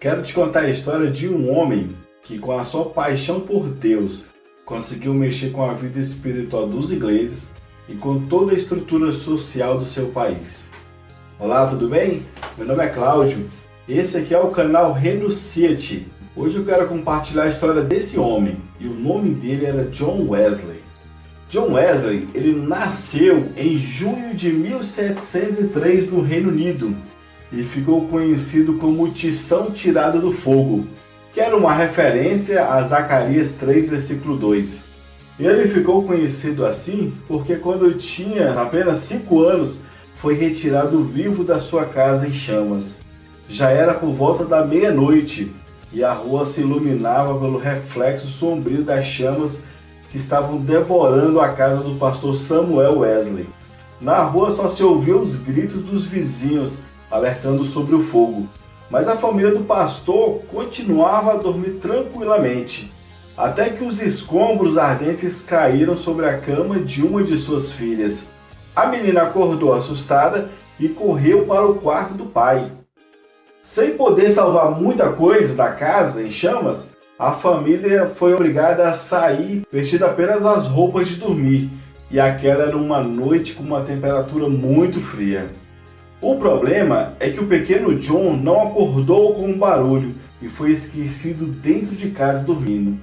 Quero te contar a história de um homem que, com a sua paixão por Deus, conseguiu mexer com a vida espiritual dos ingleses e com toda a estrutura social do seu país. Olá, tudo bem? Meu nome é Cláudio. Esse aqui é o canal Renuncia-te. Hoje eu quero compartilhar a história desse homem e o nome dele era John Wesley. John Wesley, ele nasceu em junho de 1703 no Reino Unido e ficou conhecido como Tição Tirado do Fogo, que era uma referência a Zacarias 3, versículo 2. Ele ficou conhecido assim porque quando tinha apenas 5 anos, foi retirado vivo da sua casa em chamas. Já era por volta da meia-noite e a rua se iluminava pelo reflexo sombrio das chamas que estavam devorando a casa do pastor Samuel Wesley. Na rua só se ouviam os gritos dos vizinhos alertando sobre o fogo, mas a família do pastor continuava a dormir tranquilamente, até que os escombros ardentes caíram sobre a cama de uma de suas filhas. A menina acordou assustada e correu para o quarto do pai. Sem poder salvar muita coisa da casa em chamas, a família foi obrigada a sair vestindo apenas as roupas de dormir, e aquela era uma noite com uma temperatura muito fria. O problema é que o pequeno John não acordou com um barulho e foi esquecido dentro de casa dormindo.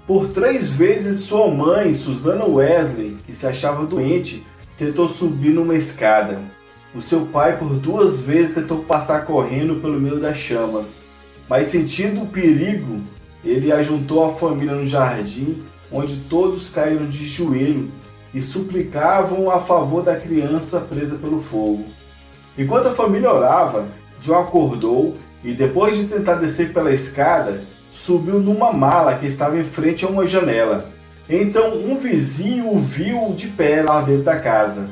Por 3 vezes sua mãe, Susana Wesley, que se achava doente, tentou subir numa escada. O seu pai por 2 vezes tentou passar correndo pelo meio das chamas, mas sentindo o perigo, ele ajuntou a família no jardim, onde todos caíram de joelho e suplicavam a favor da criança presa pelo fogo. Enquanto a família orava, John acordou e, depois de tentar descer pela escada, subiu numa mala que estava em frente a uma janela. Então um vizinho o viu de pé lá dentro da casa.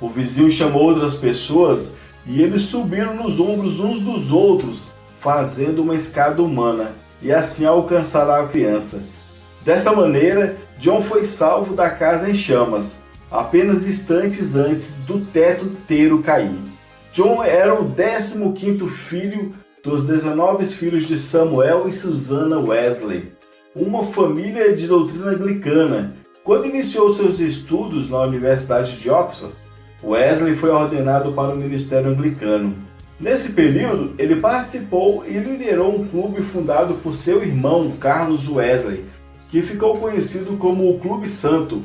O vizinho chamou outras pessoas e eles subiram nos ombros uns dos outros, fazendo uma escada humana, e assim alcançaram a criança. Dessa maneira, John foi salvo da casa em chamas, apenas instantes antes do teto inteiro cair. John era o 15º filho dos 19 filhos de Samuel e Susana Wesley, uma família de doutrina anglicana. Quando iniciou seus estudos na Universidade de Oxford, Wesley foi ordenado para o ministério anglicano. Nesse período, ele participou e liderou um clube fundado por seu irmão Carlos Wesley, que ficou conhecido como o Clube Santo,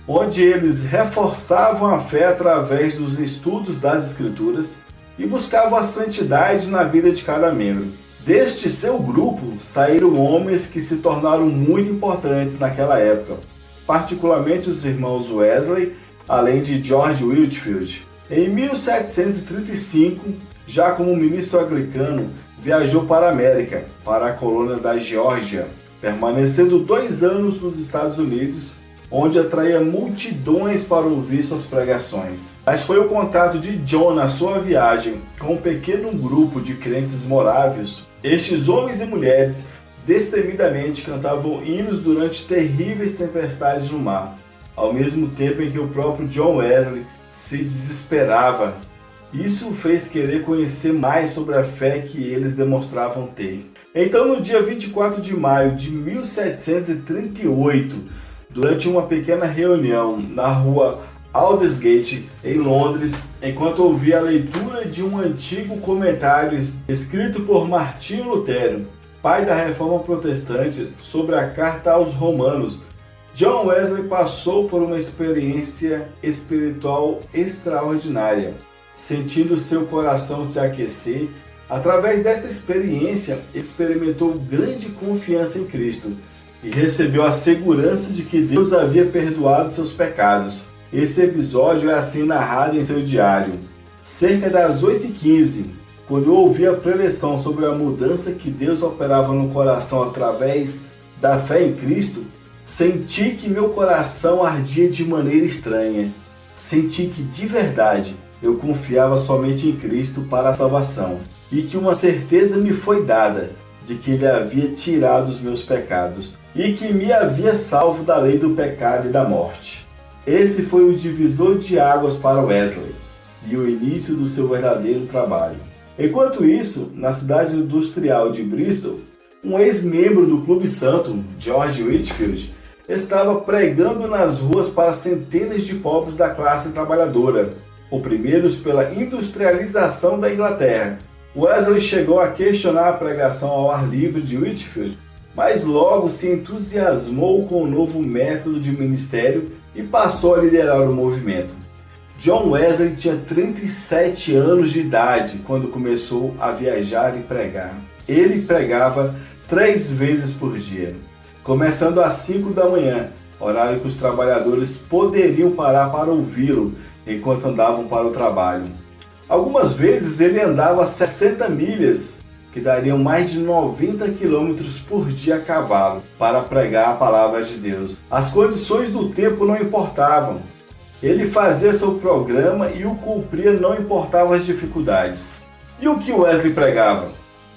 onde eles reforçavam a fé através dos estudos das Escrituras e buscavam a santidade na vida de cada membro. Deste seu grupo saíram homens que se tornaram muito importantes naquela época, particularmente os irmãos Wesley, além de George Whitefield. Em 1735, já como ministro anglicano, viajou para a América, para a colônia da Geórgia, permanecendo 2 anos nos Estados Unidos, onde atraía multidões para ouvir suas pregações. Mas foi o contato de John na sua viagem com um pequeno grupo de crentes morávios. Estes homens e mulheres destemidamente cantavam hinos durante terríveis tempestades no mar, ao mesmo tempo em que o próprio John Wesley se desesperava. Isso o fez querer conhecer mais sobre a fé que eles demonstravam ter. Então, no dia 24 de maio de 1738, durante uma pequena reunião na rua Aldersgate, em Londres, enquanto ouvia a leitura de um antigo comentário escrito por Martinho Lutero, pai da Reforma Protestante, sobre a Carta aos Romanos, John Wesley passou por uma experiência espiritual extraordinária, sentindo seu coração se aquecer. Através desta experiência, experimentou grande confiança em Cristo e recebeu a segurança de que Deus havia perdoado seus pecados. Esse episódio é assim narrado em seu diário. Cerca das 8h15, quando eu ouvi a preleção sobre a mudança que Deus operava no coração através da fé em Cristo, senti que meu coração ardia de maneira estranha. Senti que, de verdade, eu confiava somente em Cristo para a salvação e que uma certeza me foi dada de que Ele havia tirado os meus pecados e que me havia salvo da lei do pecado e da morte. Esse foi o divisor de águas para Wesley e o início do seu verdadeiro trabalho. Enquanto isso, na cidade industrial de Bristol, um ex-membro do Clube Santo, George Whitefield, estava pregando nas ruas para centenas de pobres da classe trabalhadora, oprimidos pela industrialização da Inglaterra. Wesley chegou a questionar a pregação ao ar livre de Whitefield, mas logo se entusiasmou com o novo método de ministério e passou a liderar o movimento. John Wesley tinha 37 anos de idade quando começou a viajar e pregar. Ele pregava 3 vezes por dia, começando às 5 da manhã, horário que os trabalhadores poderiam parar para ouvi-lo enquanto andavam para o trabalho. Algumas vezes ele andava 60 milhas, que dariam mais de 90 quilômetros por dia a cavalo, para pregar a palavra de Deus. As condições do tempo não importavam. Ele fazia seu programa e o cumpria, não importavam as dificuldades. E o que Wesley pregava?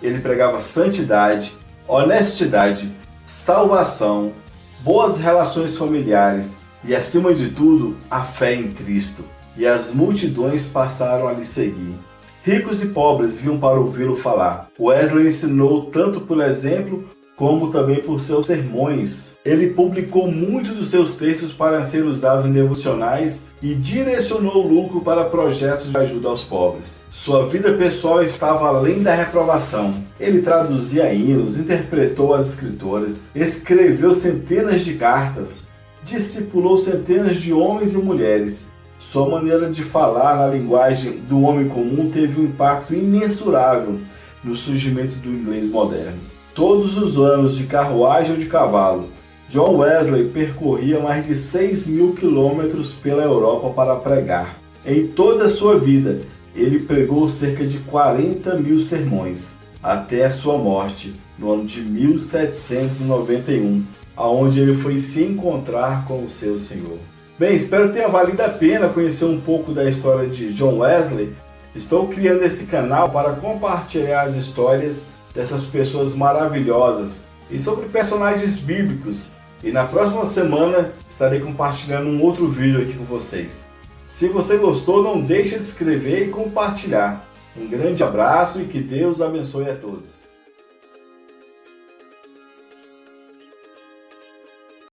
Ele pregava santidade, honestidade, salvação, boas relações familiares e, acima de tudo, a fé em Cristo. E as multidões passaram a lhe seguir. Ricos e pobres vinham para ouvi-lo falar. Wesley ensinou tanto por exemplo, como também por seus sermões. Ele publicou muitos dos seus textos para serem usados em devocionais e direcionou o lucro para projetos de ajuda aos pobres. Sua vida pessoal estava além da reprovação. Ele traduzia hinos, interpretou as escrituras, escreveu centenas de cartas, discipulou centenas de homens e mulheres. Sua maneira de falar na linguagem do homem comum teve um impacto imensurável no surgimento do inglês moderno. Todos os anos, de carruagem ou de cavalo, John Wesley percorria mais de 6.000 quilômetros pela Europa para pregar. Em toda a sua vida, ele pregou cerca de 40.000 sermões, até a sua morte, no ano de 1791, aonde ele foi se encontrar com o seu Senhor. Bem, espero que tenha valido a pena conhecer um pouco da história de John Wesley. Estou criando esse canal para compartilhar as histórias dessas pessoas maravilhosas e sobre personagens bíblicos. E na próxima semana estarei compartilhando um outro vídeo aqui com vocês. Se você gostou, não deixe de se inscrever e compartilhar. Um grande abraço e que Deus abençoe a todos.